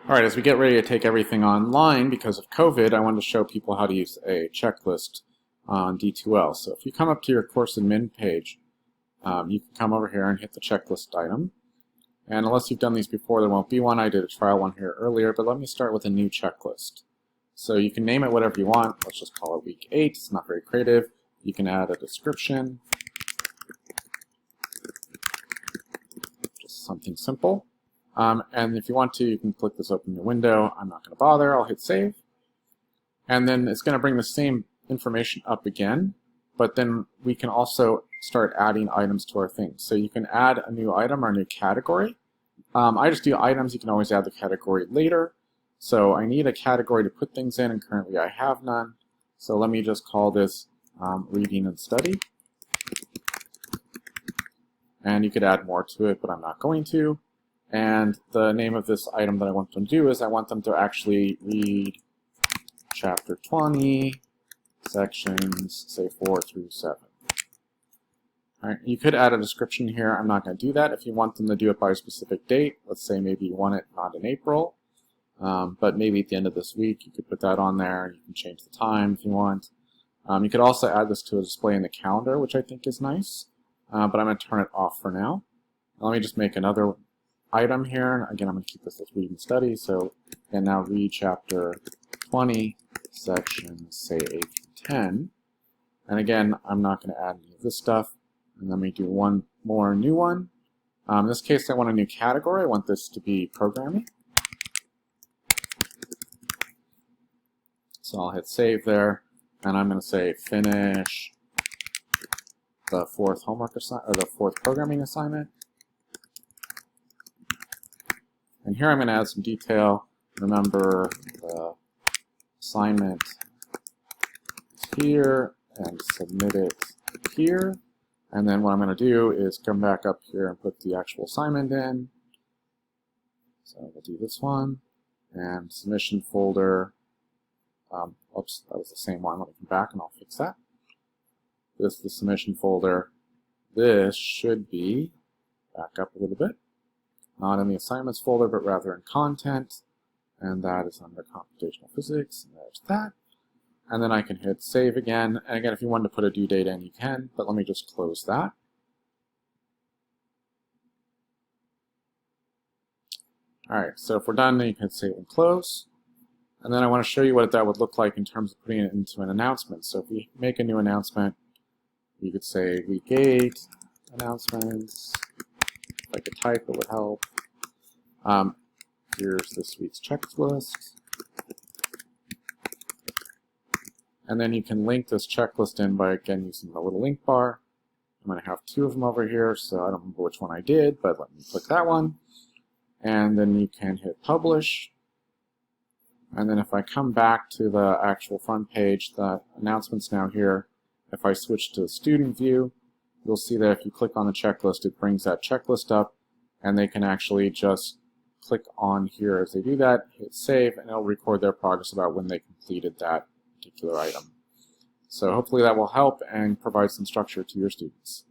All right, as we get ready to take everything online because of COVID, I wanted to show people how to use a checklist on D2L. So if you come up to your course admin page, you can come over here and hit the checklist item. And unless you've done these before, there won't be one. I did a trial one here earlier, but let me start with a new checklist. So you can name it whatever you want. Let's just call it week 8. It's not very creative. You can add a description, just something simple. And if you want to, you can click this open your window. I'm not going to bother. I'll hit save. And then it's going to bring the same information up again, but then we can also start adding items to our thing. So you can add a new item or a new category. I just do items. You can always add the category later. So I need a category to put things in, and currently I have none. So let me just call this reading and study. And you could add more to it, but I'm not going to. And the name of this item that I want them to do is I want them to actually read chapter 20, sections, say 4 through 7. All right, you could add a description here. I'm not going to do that. If you want them to do it by a specific date, let's say maybe you want it not in April, but maybe at the end of this week, you could put that on there. You can change the time if you want. You could also add this to a display in the calendar, which I think is nice, but I'm going to turn it off for now. Let me just make another item here. Again, I'm going to keep this as read and study. So, and now read chapter 20, sections, say 8 to 10. And again, I'm not going to add any of this stuff. And let me do one more new one. In this case, I want a new category. I want this to be programming. So I'll hit save there. And I'm going to say finish the fourth homework assignment, or the fourth programming assignment. And here I'm going to add some detail. Remember, the assignment is here and submit it here. And then what I'm going to do is come back up here and put the actual assignment in. So we'll do this one. And submission folder. Oops, that was the same one. Let me come back and I'll fix that. This is the submission folder. This should be, back up a little bit, not in the assignments folder, but rather in content. And that is under computational physics. And there's that. And then I can hit save again. And again, if you wanted to put a due date in, you can, but let me just close that. All right, so if we're done, then you can save and close. And then I want to show you what that would look like in terms of putting it into an announcement. So if we make a new announcement, you could say week 8 announcements. If I could type, it would help. Here's this week's checklist. And then you can link this checklist in by, again, using the little link bar. I'm going to have 2 of them over here, so I don't remember which one I did, but let me click that one. And then you can hit publish. And then if I come back to the actual front page, the announcement's now here. If I switch to the student view, you'll see that if you click on the checklist, it brings that checklist up, and they can actually just click on here as they do that, hit save, and it'll record their progress about when they completed that particular item. So hopefully that will help and provide some structure to your students.